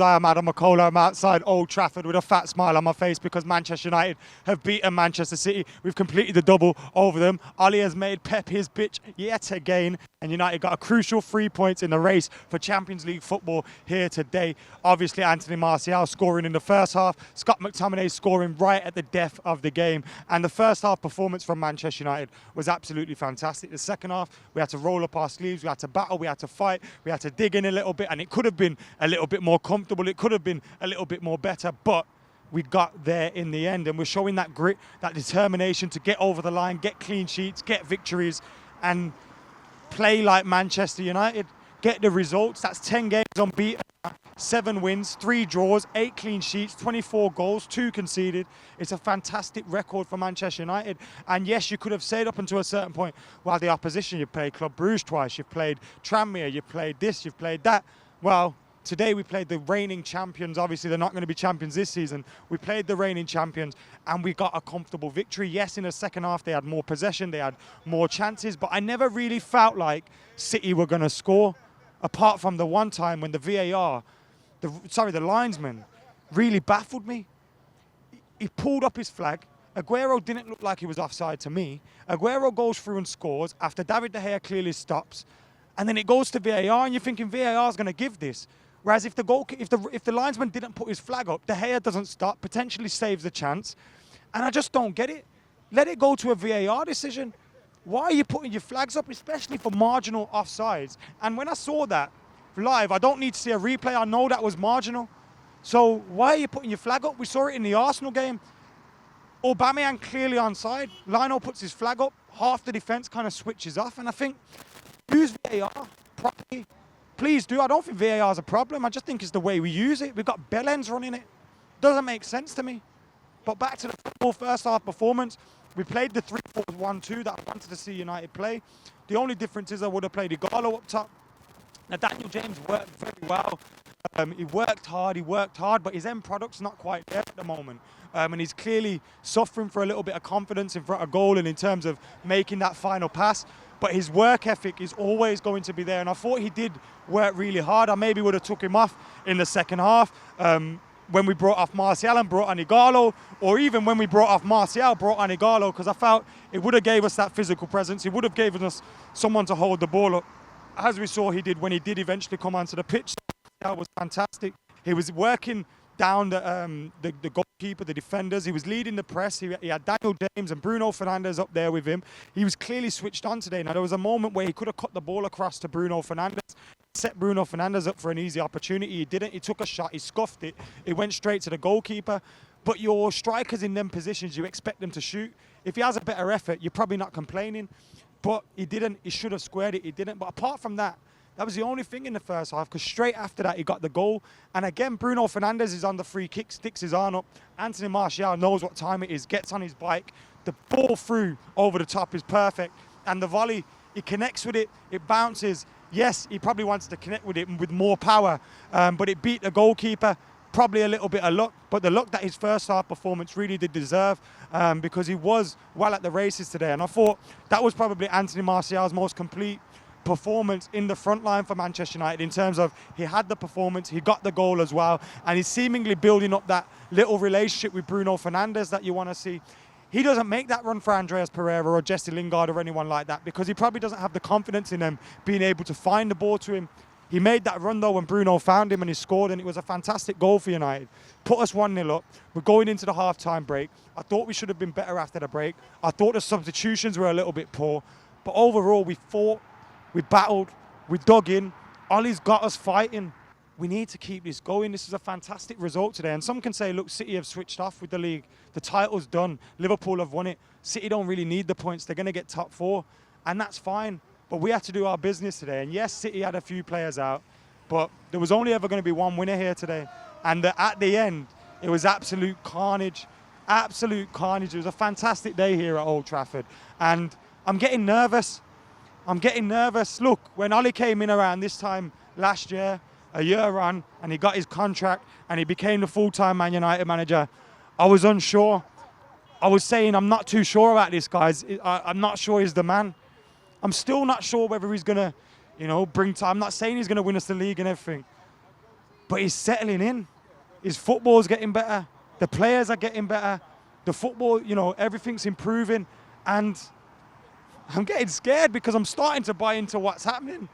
I am Adam Mckola. I'm outside Old Trafford with a fat smile on my face because Manchester United have beaten Manchester City. We've completed the double over them. Ollie has made Pep his bitch yet again, and United got a crucial 3 points in the race for Champions League football here today. Obviously, Anthony Martial scoring in the first half, Scott McTominay scoring right at the death of the game, and the first half performance from Manchester United was absolutely fantastic. The second half, we had to roll up our sleeves, we had to battle, we had to fight, we had to dig in a little bit, and it could have been a little bit more comfortable, it could have been a little bit more better, but we got there in the end, and we're showing that grit, that determination to get over the line, get clean sheets, get victories, and play like Manchester United, get the results. That's 10 games unbeaten, 7 wins, 3 draws, 8 clean sheets, 24 goals, 2 conceded. It's a fantastic record for Manchester United. And yes, you could have said up until a certain point, well, the opposition, you've played Club Brugge twice, you've played Tranmere, you've played this, you've played that. Well, today we played the reigning champions. Obviously, they're not going to be champions this season. We played the reigning champions and we got a comfortable victory. Yes, in the second half, they had more possession, they had more chances, but I never really felt like City were going to score, apart from the one time when the VAR, the linesman, really baffled me. He pulled up his flag. Aguero didn't look like he was offside to me. Aguero goes through and scores after David De Gea clearly stops. And then it goes to VAR and you're thinking VAR is going to give this. Whereas if the linesman didn't put his flag up, De Gea doesn't stop, potentially saves the chance. And I just don't get it. Let it go to a VAR decision. Why are you putting your flags up, especially for marginal offsides? And when I saw that live, I don't need to see a replay. I know that was marginal. So why are you putting your flag up? We saw it in the Arsenal game. Aubameyang clearly onside. Lionel puts his flag up. Half the defence kind of switches off. And I think, use VAR properly. Please do. I don't think VAR is a problem. I just think it's the way we use it. We've got Bellens running it. Doesn't make sense to me. But back to the football first half performance. We played the 3-4-1-2 that I wanted to see United play. The only difference is I would have played Igalo up top. Now, Daniel James worked very well. He worked hard, but his end product's not quite there at the moment. And he's clearly suffering for a little bit of confidence in front of goal and in terms of making that final pass. But his work ethic is always going to be there. And I thought he did work really hard. I maybe would have took him off in the second half when we brought off Martial and brought on Igalo, or even when we brought off Martial, brought on Igalo, because I felt it would have gave us that physical presence. It would have given us someone to hold the ball up, as we saw he did when he did eventually come onto the pitch. That was fantastic. He was working down the goalkeeper, the defenders. He was leading the press. He had Daniel James and Bruno Fernandes up there with him. He was clearly switched on today. Now, there was a moment where he could have cut the ball across to Bruno Fernandes, set Bruno Fernandes up for an easy opportunity. He didn't. He took a shot. He scuffed it. It went straight to the goalkeeper. But your strikers in them positions, you expect them to shoot. If he has a better effort, you're probably not complaining. But he didn't. He should have squared it. He didn't. But apart from that, that was the only thing in the first half, because straight after that, he got the goal. And again, Bruno Fernandes is on the free kick, sticks his arm up. Anthony Martial knows what time it is, gets on his bike. The ball through over the top is perfect. And the volley, he connects with it, it bounces. Yes, he probably wants to connect with it with more power, but it beat the goalkeeper. Probably a little bit of luck, but the luck that his first half performance really did deserve, because he was well at the races today. And I thought that was probably Anthony Martial's most complete performance in the front line for Manchester United, in terms of he had the performance, he got the goal as well, and he's seemingly building up that little relationship with Bruno Fernandes that you want to see. He doesn't make that run for Andreas Pereira or Jesse Lingard or anyone like that, because he probably doesn't have the confidence in them being able to find the ball to him. He made that run though when Bruno found him and he scored, and it was a fantastic goal for United. Put us 1-0 up. We're going into the half-time break. I thought we should have been better after the break. I thought the substitutions were a little bit poor, but overall we fought. We battled, we dug in. Ollie's got us fighting. We need to keep this going. This is a fantastic result today. And some can say, look, City have switched off with the league. The title's done. Liverpool have won it. City don't really need the points. They're going to get top 4, and that's fine. But we have to do our business today. And yes, City had a few players out, but there was only ever going to be one winner here today. And at the end, it was absolute carnage. Absolute carnage. It was a fantastic day here at Old Trafford. And I'm getting nervous. Look, when Ollie came in around this time last year, a year on, and he got his contract and he became the full-time Man United manager, I was unsure. I was saying, I'm not too sure about this, guys. I'm not sure he's the man. I'm still not sure whether he's going to, bring time. I'm not saying he's going to win us the league and everything. but he's settling in. His football's getting better. The players are getting better. The football, you know, everything's improving. And I'm getting scared because I'm starting to buy into what's happening.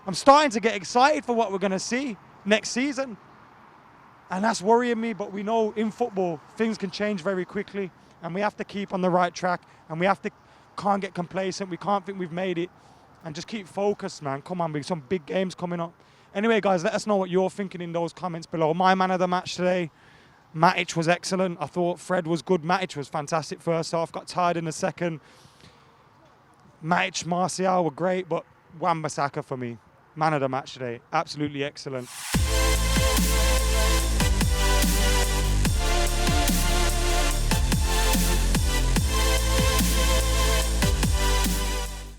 I'm starting to get excited for what we're going to see next season. And that's worrying me, but we know in football, things can change very quickly, and we have to keep on the right track, and can't get complacent. We can't think we've made it, and just keep focused, man. Come on, some big games coming up. Anyway, guys, let us know what you're thinking in those comments below. My man of the match today, Matic was excellent. I thought Fred was good. Matic was fantastic first half, got tired in the second. Matic, Martial were great, but Wan-Bissaka for me, man of the match today. Absolutely excellent.